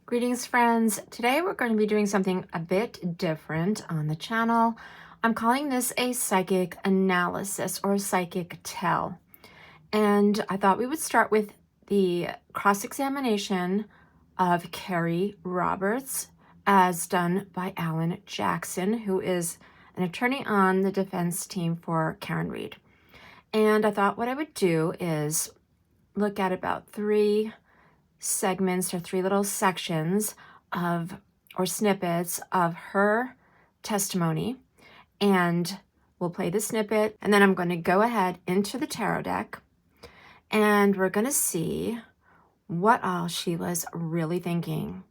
Greetings, friends. Today we're going to be doing something a bit different on the channel. I'm calling this a psychic analysis or a psychic tell. And I thought we would start with the cross-examination of Kerry Roberts as done by Alan Jackson, who is an attorney on the defense team for Karen Reed. And I thought what I would do is look at about three segments or three little sections of or snippets of her testimony, and we'll play the snippet, and then I'm going to go ahead into the tarot deck and we're going to see what all she was really thinking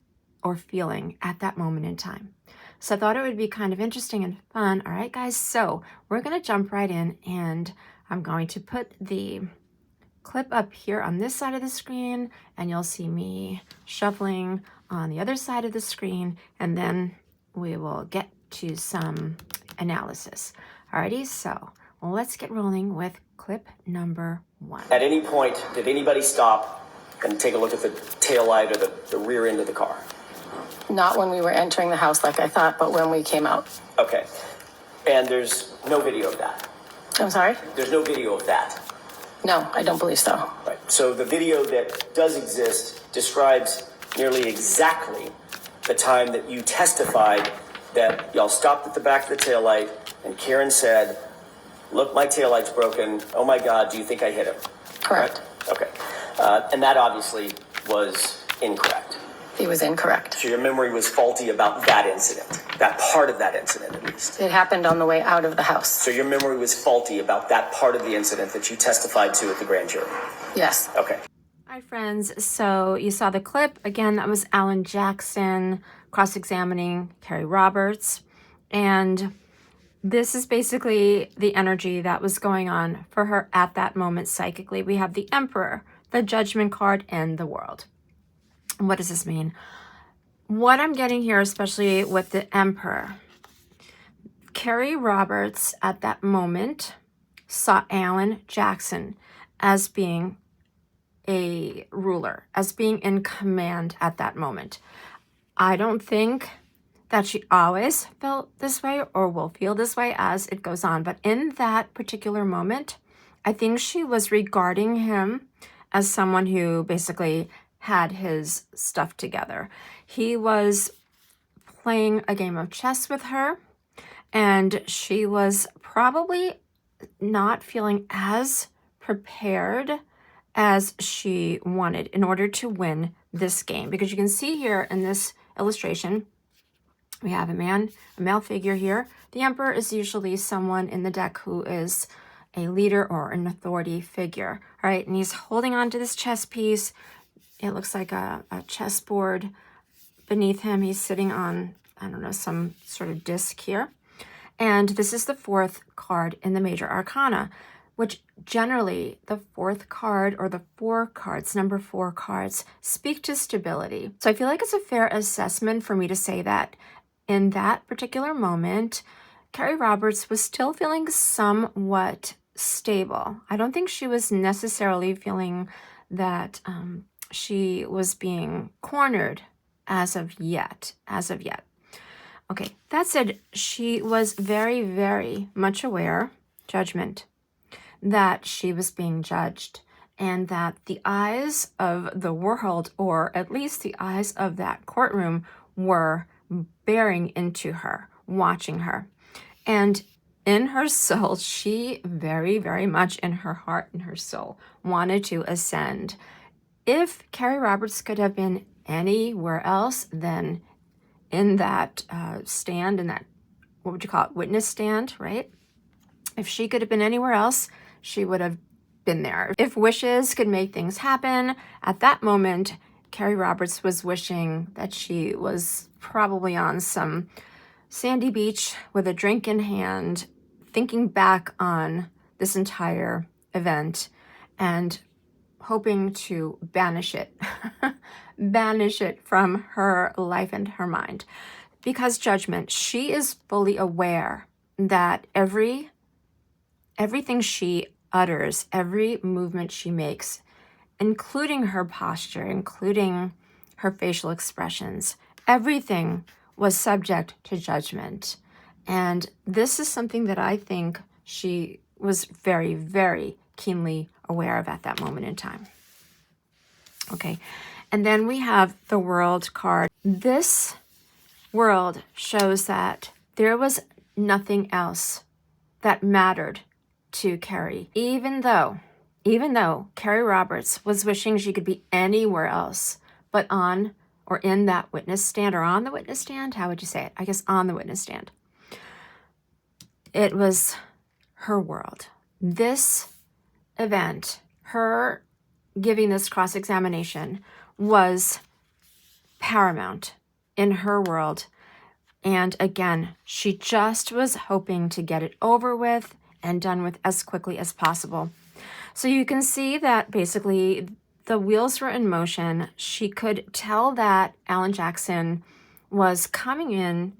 or feeling at that moment in time. So I thought it would be kind of interesting and fun. All right, guys, so we're going to jump right in, and I'm going to put the clip up here on this side of the screen, and you'll see me shuffling on the other side of the screen, and then we will get to some analysis. Alrighty, so let's get rolling with clip number 1. At any point, did anybody stop and take a look at the tail light or the rear end of the car? Not when we were entering the house like I thought, but when we came out. Okay. And there's no video of that? I'm sorry? There's no video of that? No, I don't believe so. Right. So the video that does exist describes nearly exactly the time that you testified that y'all stopped at the back of the taillight and Karen said, "Look, my taillight's broken. Oh my God, do you think I hit him?" Correct. Okay. And that obviously was incorrect. He was incorrect. So your memory was faulty about that incident, that part of that incident at least. It happened on the way out of the house. So your memory was faulty about that part of the incident that you testified to at the grand jury? Yes. Okay. Hi, friends. So you saw the clip. Again, that was Alan Jackson cross-examining Kerry Roberts. And this is basically the energy that was going on for her at that moment psychically. We have the Emperor, the Judgment card, and the World. What does this mean? What I'm getting here, especially with the Emperor, Kerry Roberts at that moment saw Alan Jackson as being a ruler, as being in command at that moment. I don't think that she always felt this way or will feel this way as it goes on, but in that particular moment, I think she was regarding him as someone who basically had his stuff together. He was playing a game of chess with her, and she was probably not feeling as prepared as she wanted in order to win this game. Because you can see here in this illustration, we have a male figure here. The Emperor is usually someone in the deck who is a leader or an authority figure, right? And he's holding on to this chess piece. It looks like a chessboard. Beneath him, he's sitting on, I don't know, some sort of disc here. And this is the 4th card in the Major Arcana, which generally the 4th card or the 4 cards, number 4 cards, speak to stability. So I feel like it's a fair assessment for me to say that in that particular moment, Kerry Roberts was still feeling somewhat stable. I don't think she was necessarily feeling that she was being cornered as of yet. Okay, that said, she was very, very much aware, judgment, that she was being judged and that the eyes of the world, or at least the eyes of that courtroom, were bearing into her, watching her. And in her soul, she very, very much in her heart and her soul wanted to ascend. If Kerry Roberts could have been anywhere else than in that stand, in that, what would you call it, witness stand, right? If she could have been anywhere else, she would have been there. If wishes could make things happen, at that moment, Kerry Roberts was wishing that she was probably on some sandy beach with a drink in hand, thinking back on this entire event and hoping to banish it, banish it from her life and her mind. Because judgment, she is fully aware that everything she utters, every movement she makes, including her posture, including her facial expressions. Everything was subject to judgment. And this is something that I think she was very, very keenly aware of at that moment in time. Okay, and then we have the World card. This World shows that there was nothing else that mattered to Kerry, even though Kerry Roberts was wishing she could be anywhere else but on or in that witness stand, or on the witness stand. How would you say it? I guess on the witness stand. It was her world. This event, her giving this cross-examination, was paramount in her world. And again, she just was hoping to get it over with and done with as quickly as possible. So you can see that basically the wheels were in motion. She could tell that Alan Jackson was coming in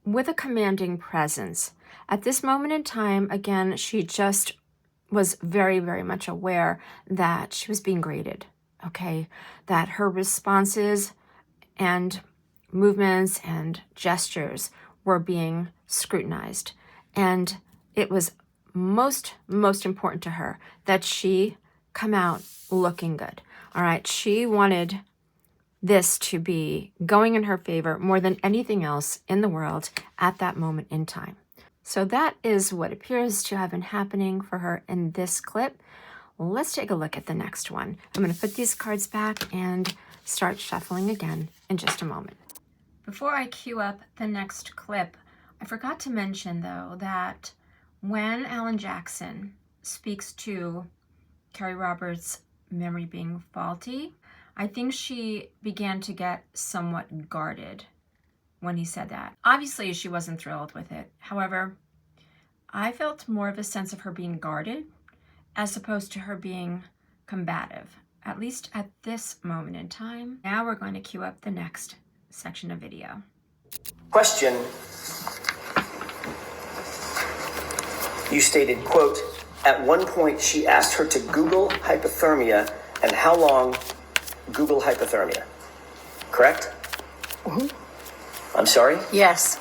with a commanding presence. At this moment in time, again, she just was very, very much aware that she was being graded, okay? That her responses and movements and gestures were being scrutinized. And it was most important to her that she come out looking good. All right, she wanted this to be going in her favor more than anything else in the world at that moment in time. So that is what appears to have been happening for her in this clip. Let's take a look at the next one. I'm going to put these cards back and start shuffling again in just a moment. Before I cue up the next clip, I forgot to mention, though, that when Alan Jackson speaks to Kerry Roberts' memory being faulty, I think she began to get somewhat guarded when he said that. Obviously, she wasn't thrilled with it. However, I felt more of a sense of her being guarded as opposed to her being combative, at least at this moment in time. Now we're going to cue up the next section of video. Question. You stated, quote, at one point she asked her to Google hypothermia and how long Google hypothermia. Correct? Mm-hmm. I'm sorry? Yes.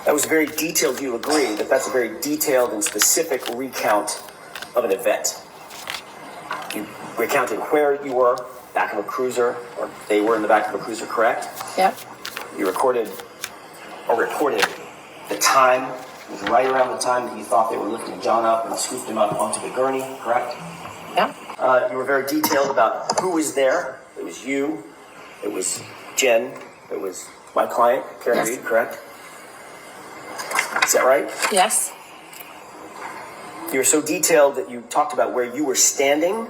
That was very detailed. Do you agree that that's a very detailed and specific recount of an event? You recounted where you were, back of a cruiser, or they were in the back of a cruiser, correct? Yep. You reported the time. It was right around the time that you thought they were lifting John up and scooped him up onto the gurney, correct? Yep. You were very detailed about who was there. It was you. It was Jen. It was my client, Kerry, Yes. Reed, correct? Is that right? Yes. You were so detailed that you talked about where you were standing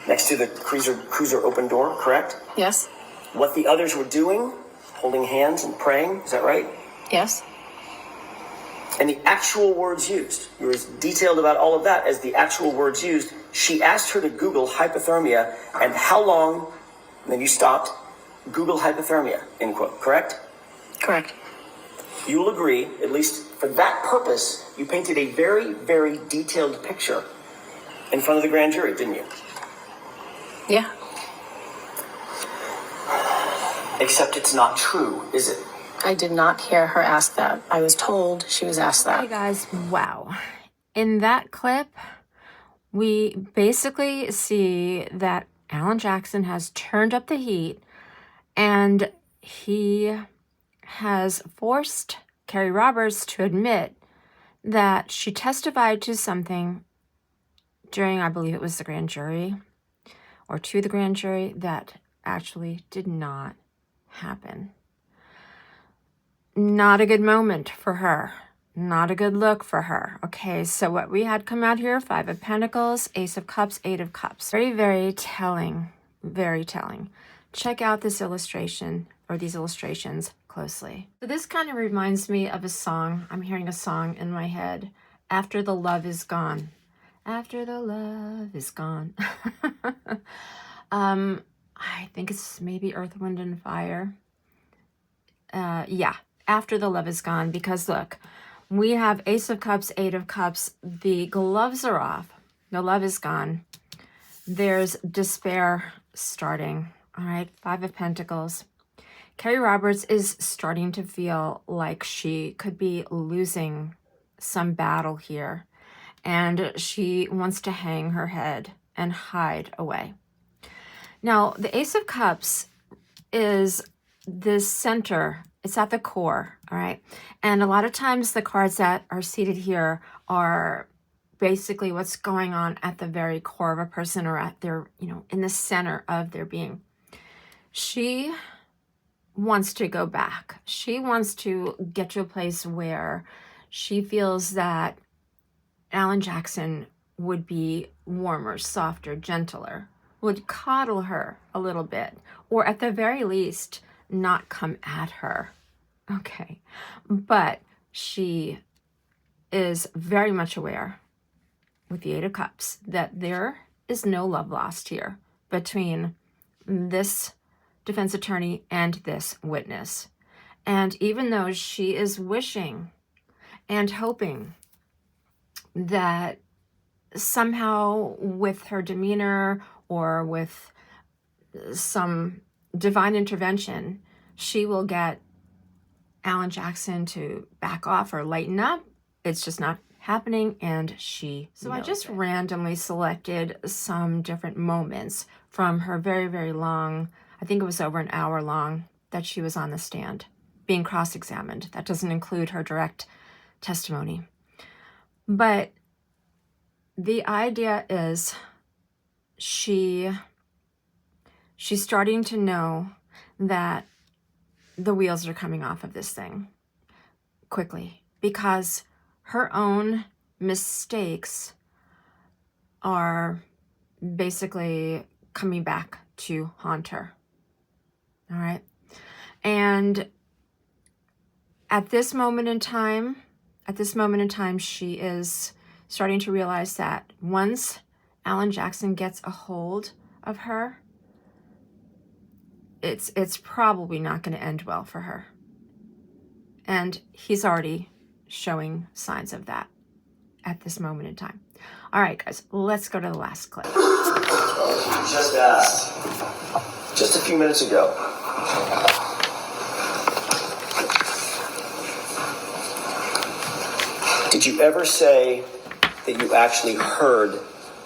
next to the cruiser open door, correct? Yes. What the others were doing, holding hands and praying, is that right? Yes. And the actual words used. You were as detailed about all of that as the actual words used. She asked her to Google hypothermia and how long, and then you stopped, Google hypothermia, end quote, correct? Correct. You will agree, at least for that purpose, you painted a very, very detailed picture in front of the grand jury, didn't you? Yeah. Except it's not true, is it? I did not hear her ask that. I was told she was asked that. Hey guys, wow. In that clip, we basically see that Alan Jackson has turned up the heat and he has forced Kerry Roberts to admit that she testified to something during, I believe it was the grand jury, or to the grand jury, that actually did not happen. Not a good moment for her. Not a good look for her. Okay, so what we had come out here, 5 of Pentacles, Ace of Cups, 8 of Cups. Very, very telling. Very telling. Check out this illustration, or these illustrations, closely. So this kind of reminds me of a song. I'm hearing a song in my head. After the Love Is Gone. After the love is gone. I think it's maybe Earth, Wind, and Fire. Yeah, After the Love Is Gone, because look, we have Ace of Cups, 8 of Cups. The gloves are off. The love is gone. there's despair starting. All right, Five of Pentacles. Kerry Roberts is starting to feel like she could be losing some battle here, and she wants to hang her head and hide away. Now, the Ace of Cups is this center. It's at the core, all right? And a lot of times the cards that are seated here are basically what's going on at the very core of a person, or at their, in the center of their being. She wants to go back. She wants to get to a place where she feels that Alan Jackson would be warmer, softer, gentler, would coddle her a little bit, or at the very least, not come at her. Okay. But she is very much aware with the Eight of Cups that there is no love lost here between this defense attorney and this witness. And even though she is wishing and hoping that somehow with her demeanor or with some divine intervention, she will get Alan Jackson to back off or lighten up, it's just not happening, and she knows I just randomly selected some different moments from her very, very long, I think it was over an hour long, that she was on the stand being cross-examined. That doesn't include her direct testimony. But the idea is she's starting to know that the wheels are coming off of this thing quickly, because her own mistakes are basically coming back to haunt her. All right. And at this moment in time, she is starting to realize that once Alan Jackson gets a hold of her, it's probably not going to end well for her. And he's already showing signs of that at this moment in time. All right, guys, let's go to the last clip. Just asked, just a few minutes ago, did you ever say that you actually heard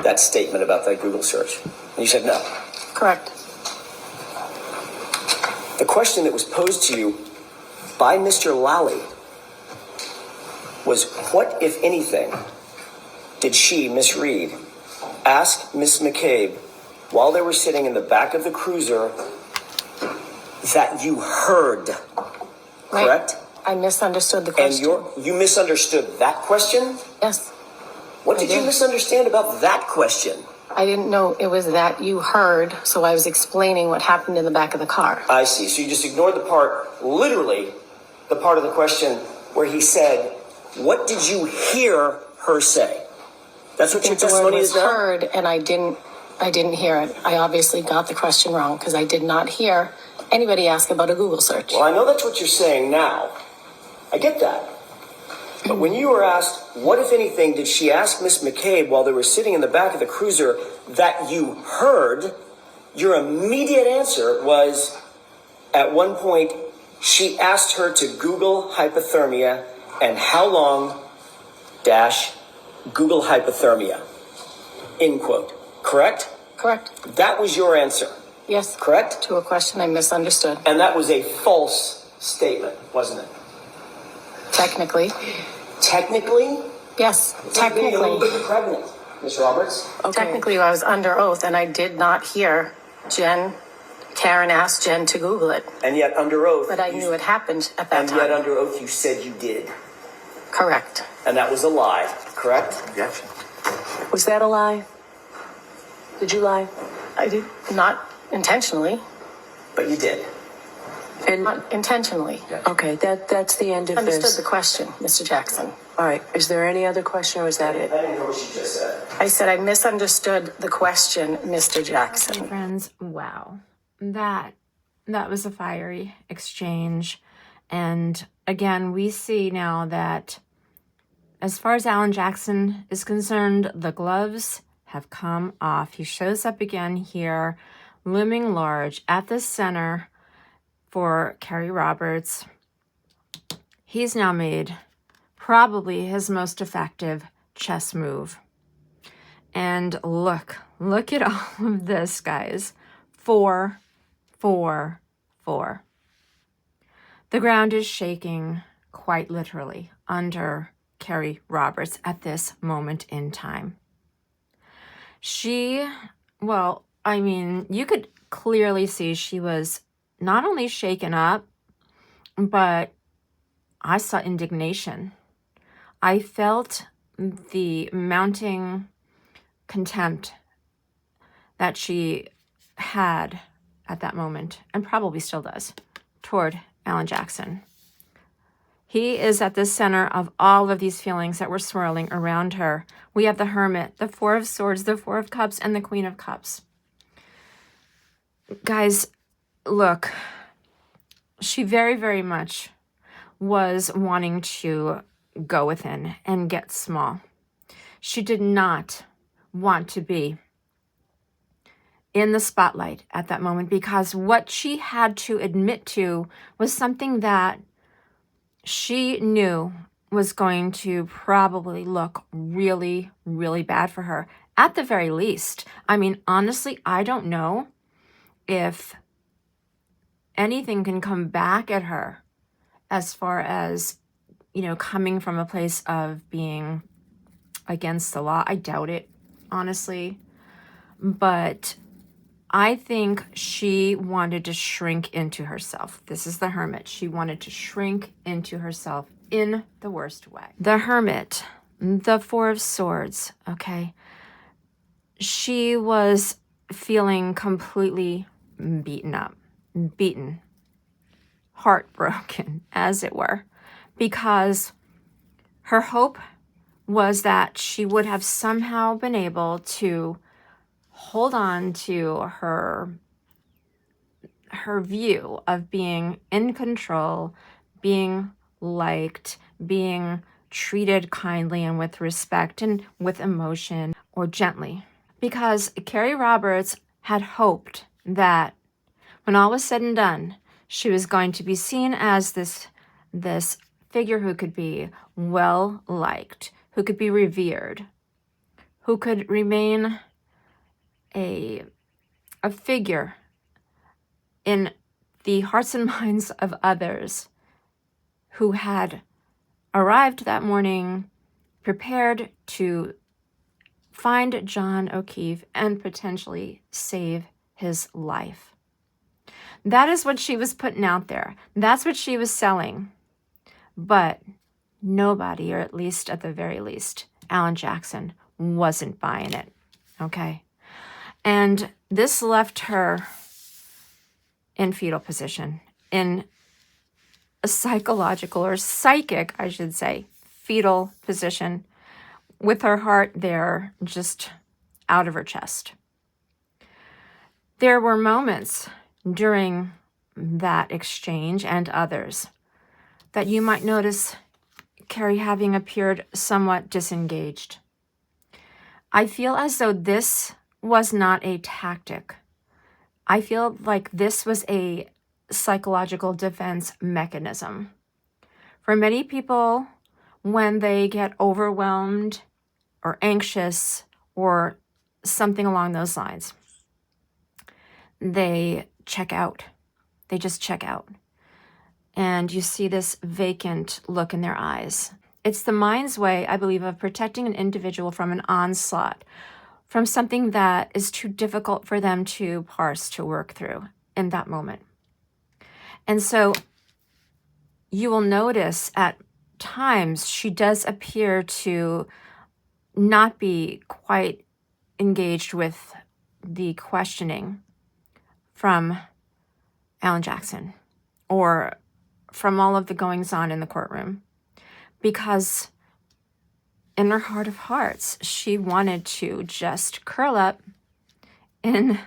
that statement about that Google search? And you said no. Correct. The question that was posed to you by Mr. Lally was, what, if anything, did she, Miss Reed, ask Miss McCabe while they were sitting in the back of the cruiser that you heard? Right. Correct? I misunderstood the question. And you misunderstood that question? Yes. What did you misunderstand about that question? I didn't know it was that you heard, so I was explaining what happened in the back of the car. I see. So you just ignored the part, literally, the part of the question where he said, what did you hear her say? That's what your testimony is now? Heard, and I didn't hear it. I obviously got the question wrong because I did not hear anybody ask about a Google search. Well, I know that's what you're saying now. I get that. But when you were asked, what, if anything, did she ask Miss McCabe while they were sitting in the back of the cruiser that you heard, your immediate answer was, at one point, she asked her to Google hypothermia and how long dash Google hypothermia, end quote. Correct? Correct. That was your answer. Yes. Correct? To a question I misunderstood. And that was a false statement, wasn't it? Technically. Technically? Yes, Being a little technically. bit pregnant, Miss Roberts. Okay. Technically, I was under oath, and I did not hear Karen asked Jen to Google it. And yet under oath. But I knew it happened at that and time. yet under oath you said you did. Correct. And that was a lie, correct? Objection. Was that a lie? Did you lie? I did. Not intentionally. But you did. And Not intentionally. okay, that's the end of Understood this. the question, Mr. Jackson. All right, is there any other question or is that it? I didn't know what she just said. I said I misunderstood the question, Mr. Jackson. Friends, wow. That was a fiery exchange. And again, we see now that as far as Alan Jackson is concerned, the gloves have come off. He shows up again here, looming large at the center for Kerry Roberts. He's now made probably his most effective chess move. And look at all of this, guys. 4, 4, 4. The ground is shaking quite literally under Kerry Roberts at this moment in time. You could clearly see she was not only shaken up, but I saw indignation. I felt the mounting contempt that she had at that moment, and probably still does, toward Alan Jackson. He is at the center of all of these feelings that were swirling around her. We have the Hermit, the Four of Swords, the Four of Cups, and the Queen of Cups. Guys, look, she very, very much was wanting to go within and get small. She did not want to be in the spotlight at that moment, because what she had to admit to was something that she knew was going to probably look really, really bad for her, at the very least. I mean, honestly, I don't know if anything can come back at her as far as, coming from a place of being against the law. I doubt it, honestly. But I think she wanted to shrink into herself. This is the Hermit. She wanted to shrink into herself in the worst way. The Hermit, the Four of Swords, okay? She was feeling completely beaten up, beaten, heartbroken, as it were, because her hope was that she would have somehow been able to hold on to her view of being in control, being liked, being treated kindly and with respect and with emotion, or gently. Because Kerry Roberts had hoped that when all was said and done, she was going to be seen as this figure who could be well liked, who could be revered, who could remain a figure in the hearts and minds of others who had arrived that morning prepared to find John O'Keefe and potentially save his life. That is what she was putting out there. That's what she was selling. But nobody, or at least at the very least, Alan Jackson, wasn't buying it. Okay? And this left her in fetal position, in a psychological or psychic, I should say, fetal position, with her heart there just out of her chest. There were moments during that exchange and others that you might notice Kerry having appeared somewhat disengaged. I feel as though this was not a tactic. I feel like this was a psychological defense mechanism. For many people, when they get overwhelmed or anxious or something along those lines, they check out. They just check out. And you see this vacant look in their eyes. It's the mind's way, I believe, of protecting an individual from an onslaught, from something that is too difficult for them to parse, to work through in that moment. And so you will notice at times she does appear to not be quite engaged with the questioning from Alan Jackson or from all of the goings-on in the courtroom, because in her heart of hearts, she wanted to just curl up in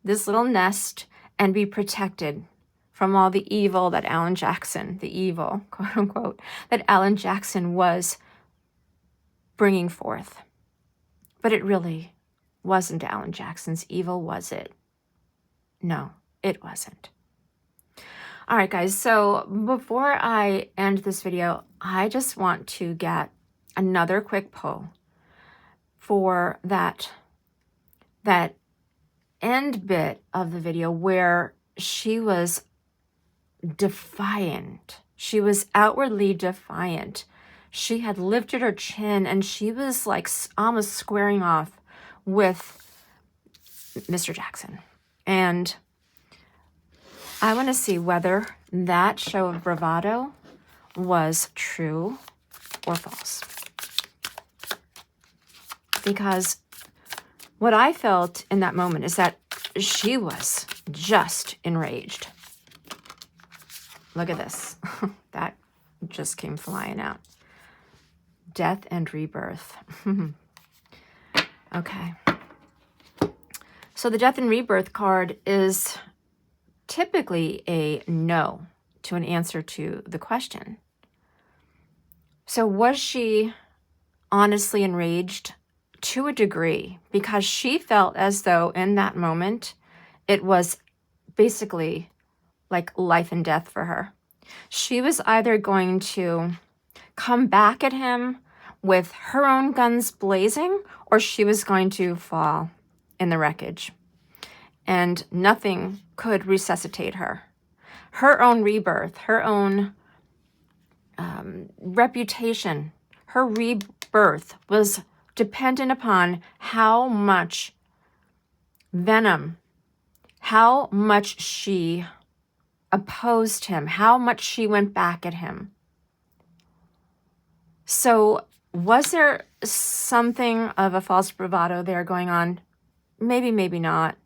this little nest and be protected from all the evil that Alan Jackson, the evil, quote unquote, that Alan Jackson was bringing forth. But it really wasn't Alan Jackson's evil, was it? No, it wasn't. All right, guys, so before I end this video, I just want to get another quick poll for that end bit of the video where she was defiant. She was outwardly defiant. She had lifted her chin and she was like almost squaring off with Mr. Jackson. And I want to see whether that show of bravado was true or false. Because what I felt in that moment is that she was just enraged. Look at this. That just came flying out. Death and rebirth. Okay. So the death and rebirth card is typically a no to an answer to the question. So was she honestly enraged? To a degree, because she felt as though in that moment it was basically like life and death for her. She was either going to come back at him with her own guns blazing, or she was going to fall in the wreckage. And nothing could resuscitate her. Her own rebirth, her own reputation, her rebirth was dependent upon how much venom, how much she opposed him, how much she went back at him. So was there something of a false bravado there going on? Maybe, maybe not.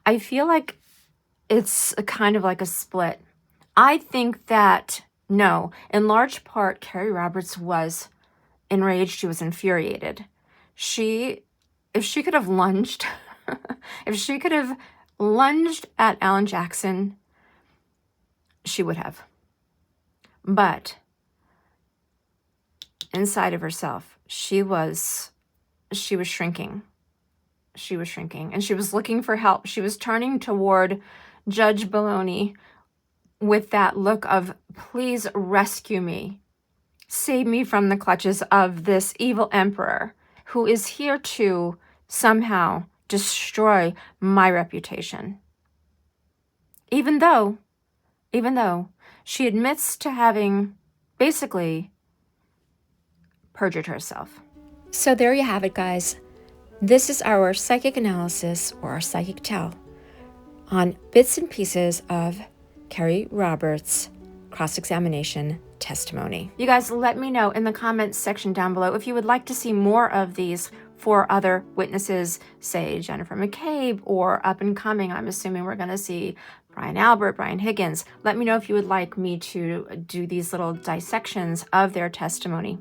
I feel like it's kind of like a split. I think that, no, in large part, Kerry Roberts was enraged. She was infuriated. If she could have lunged, if she could have lunged at Alan Jackson, she would have. But inside of herself, she was shrinking. She was shrinking, and she was looking for help. She was turning toward Judge Baloney with that look of, please rescue me. Save me from the clutches of this evil emperor who is here to somehow destroy my reputation. Even though she admits to having basically perjured herself. So there you have it, guys. This is our psychic analysis, or our psychic tell, on bits and pieces of Kerry Roberts' cross-examination testimony. You guys, let me know in the comments section down below if you would like to see more of these for other witnesses, say Jennifer McCabe, or up and coming, I'm assuming we're going to see Brian Albert, Brian Higgins. Let me know if you would like me to do these little dissections of their testimony.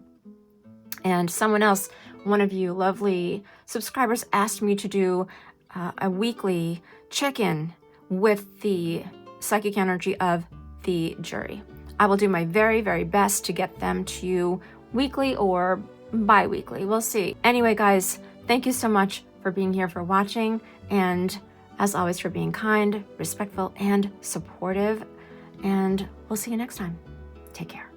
And someone else, one of you lovely subscribers, asked me to do a weekly check-in with the psychic energy of the jury. I will do my very, very best to get them to you weekly or bi-weekly. We'll see. Anyway, guys, thank you so much for being here, for watching, and as always, for being kind, respectful, and supportive. And we'll see you next time. Take care.